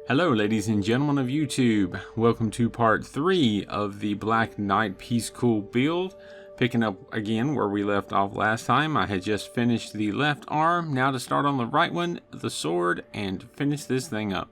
Hello ladies and gentlemen of YouTube, welcome to part 3 of the Black Knight Piececool build. Picking up again where we left off last time. I had just finished the left arm, now to start on the right one, the sword, and finish this thing up.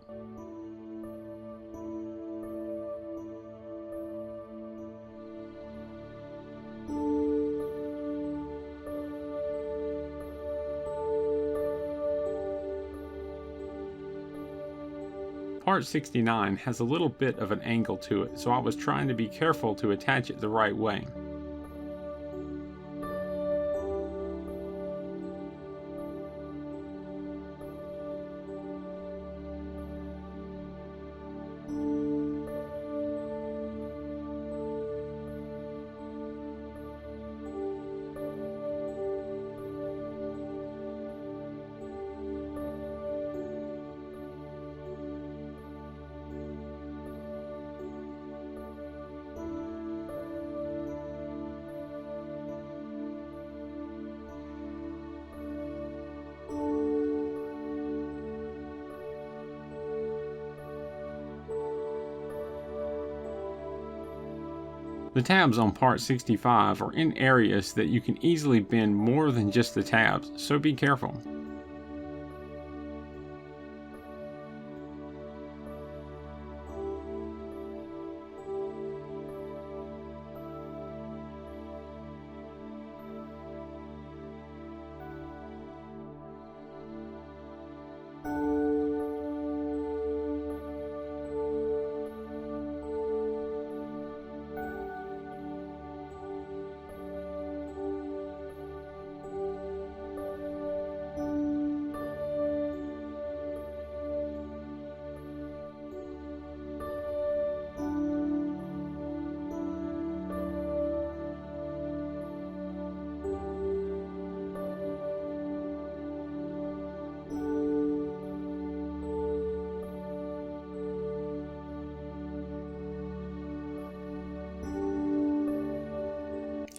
Part 69 has a little bit of an angle to it, so I was trying to be careful to attach it the right way. The tabs on part 65 are in areas that you can easily bend more than just the tabs, so be careful.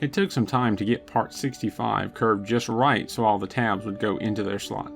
It took some time to get part 65 curved just right so all the tabs would go into their slot.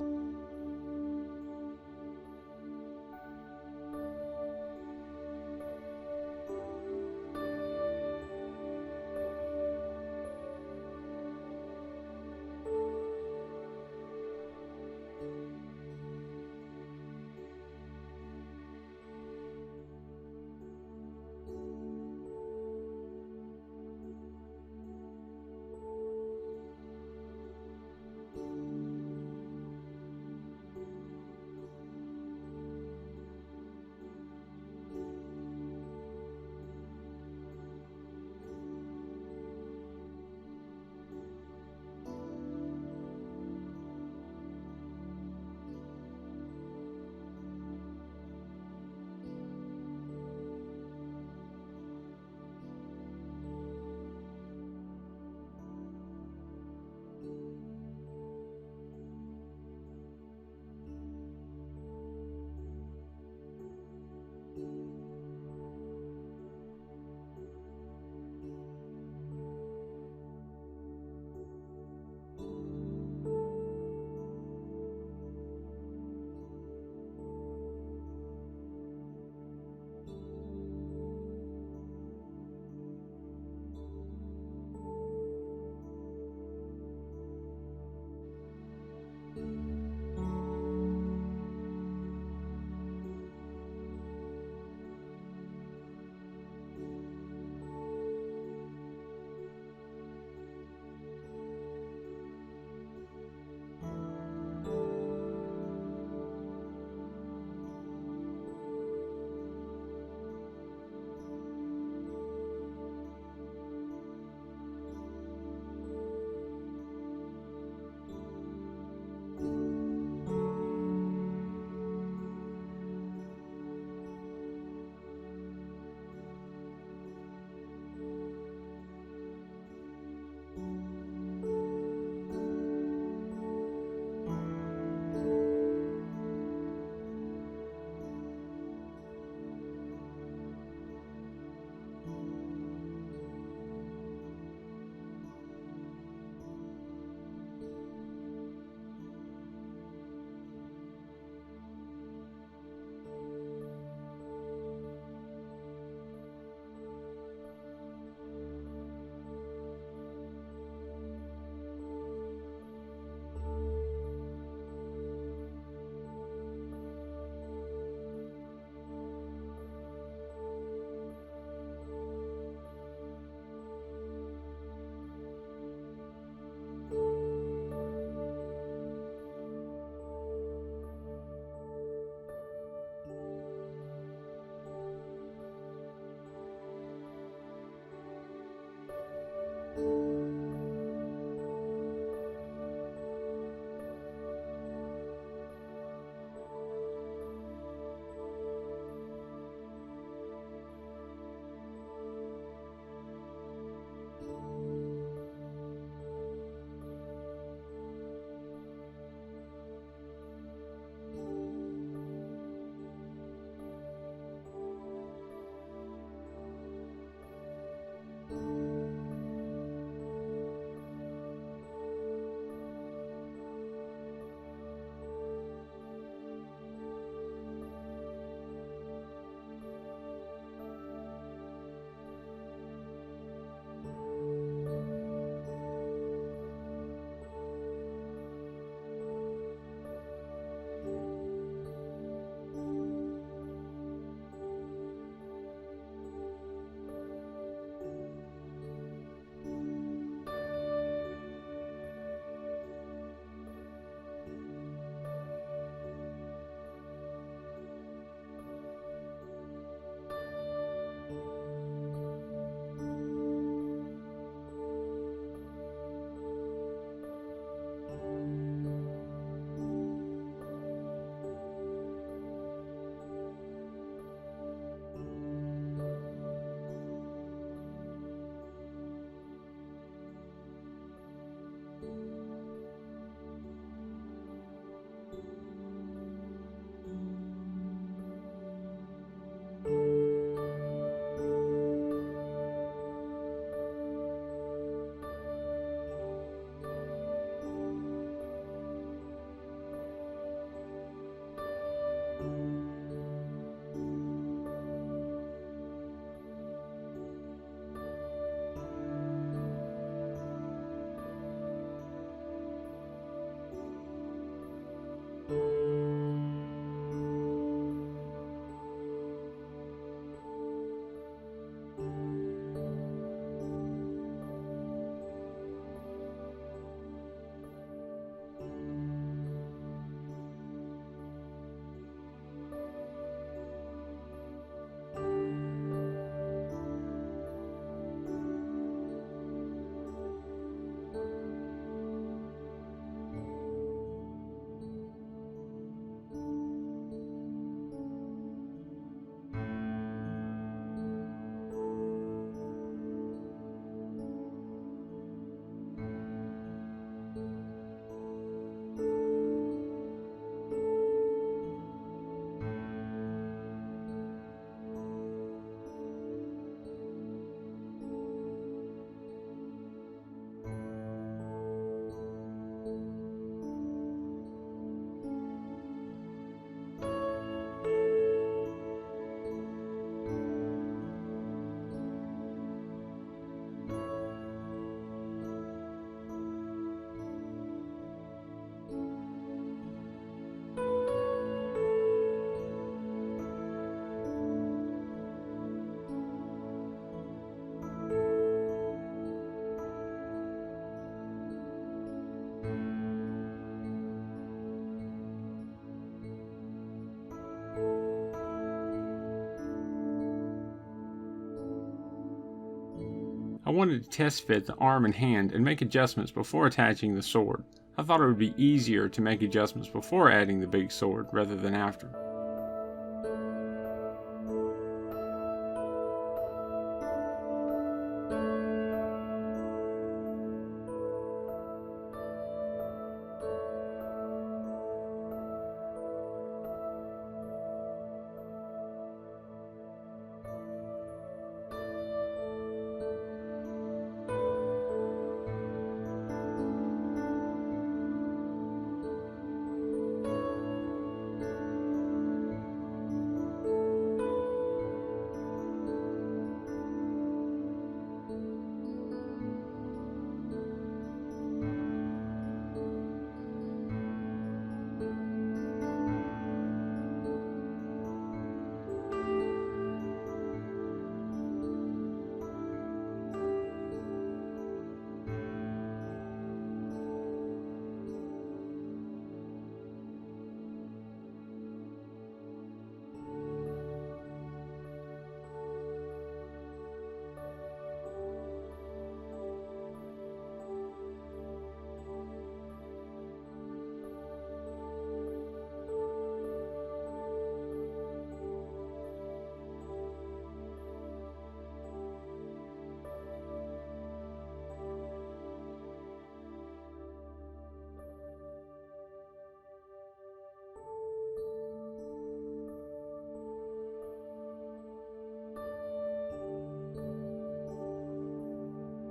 I wanted to test fit the arm and hand and make adjustments before attaching the sword. I thought it would be easier to make adjustments before adding the big sword rather than after.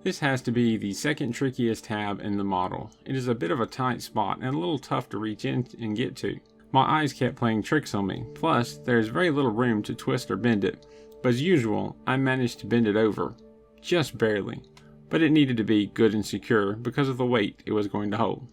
This has to be the second trickiest tab in the model. It is a bit of a tight spot and a little tough to reach in and get to. My eyes kept playing tricks on me, plus there is very little room to twist or bend it, but as usual I managed to bend it over, just barely, but it needed to be good and secure because of the weight it was going to hold.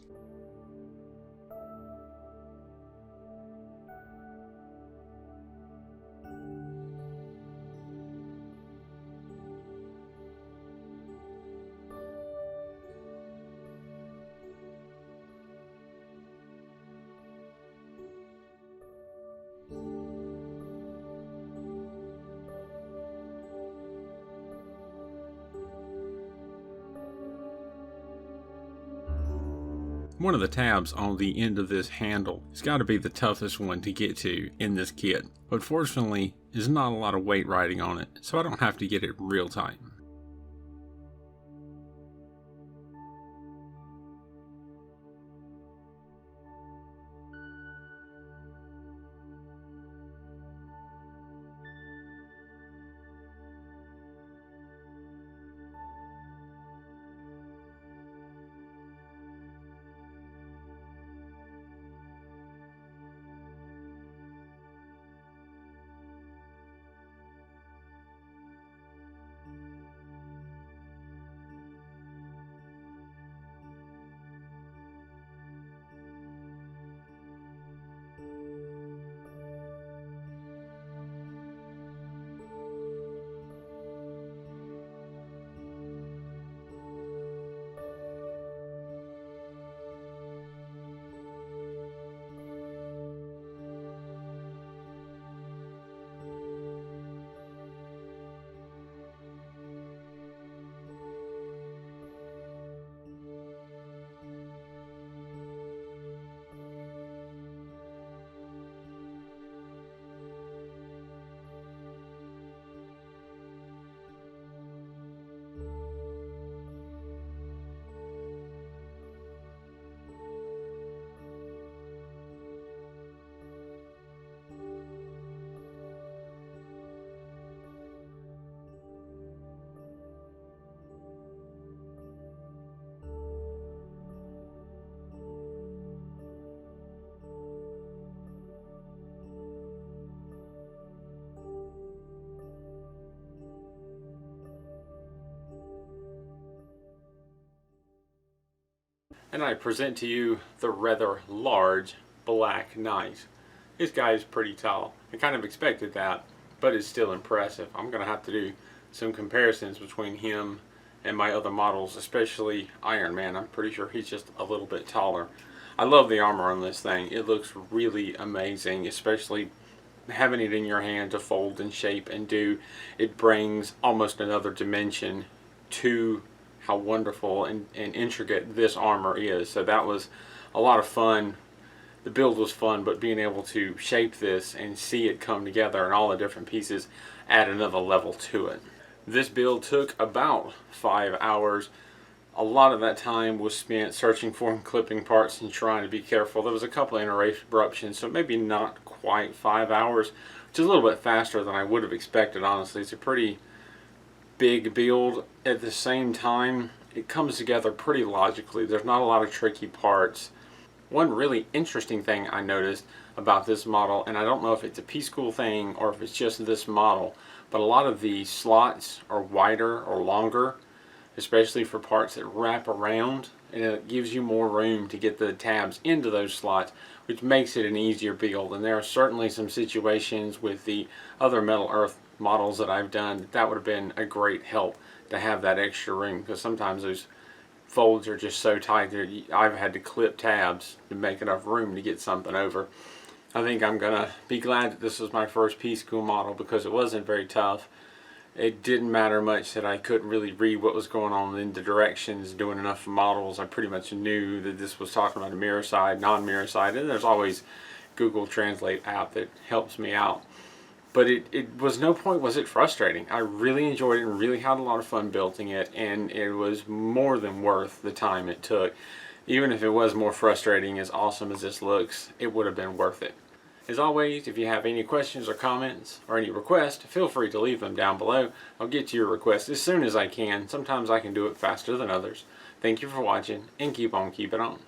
One of the tabs on the end of this handle has got to be the toughest one to get to in this kit, but fortunately there's not a lot of weight riding on it, so I don't have to get it real tight. and I present to you the rather large Black Knight. This guy is pretty tall. I kind of expected that, but it's still impressive. I'm going to have to do some comparisons between him and my other models, especially Iron Man. I'm pretty sure he's just a little bit taller. I love the armor on this thing. It looks really amazing, especially having it in your hand to fold and shape and do. It brings almost another dimension to how wonderful and intricate this armor is. So that was a lot of fun. The build was fun, but being able to shape this and see it come together and all the different pieces add another level to it. This build took about 5 hours. A lot of that time was spent searching for and clipping parts and trying to be careful. There was a couple of interruptions, so maybe not quite 5 hours, which is a little bit faster than I would have expected, honestly. It's a pretty big build. At the same time, it comes together pretty logically. There's not a lot of tricky parts. One really interesting thing I noticed about this model, and I don't know if it's a Piececool thing or if it's just this model, but a lot of the slots are wider or longer, especially for parts that wrap around, and it gives you more room to get the tabs into those slots, which makes it an easier build. And there are certainly some situations with the other Metal Earth models that I've done that would have been a great help to have that extra room, because sometimes those folds are just so tight that I've had to clip tabs to make enough room to get something over. I think I'm gonna be glad that this was my first Piececool model, because it wasn't very tough. It didn't matter much that I couldn't really read what was going on in the directions doing enough models. I pretty much knew that this was talking about a mirror side, non-mirror side, and there's always Google Translate app that helps me out. But it was no point was it frustrating. I really enjoyed it and really had a lot of fun building it, and it was more than worth the time it took. Even if it was more frustrating, as awesome as this looks, it would have been worth it. As always, if you have any questions or comments or any requests, feel free to leave them down below. I'll get to your requests as soon as I can. Sometimes I can do it faster than others. Thank you for watching, and keep on keeping on.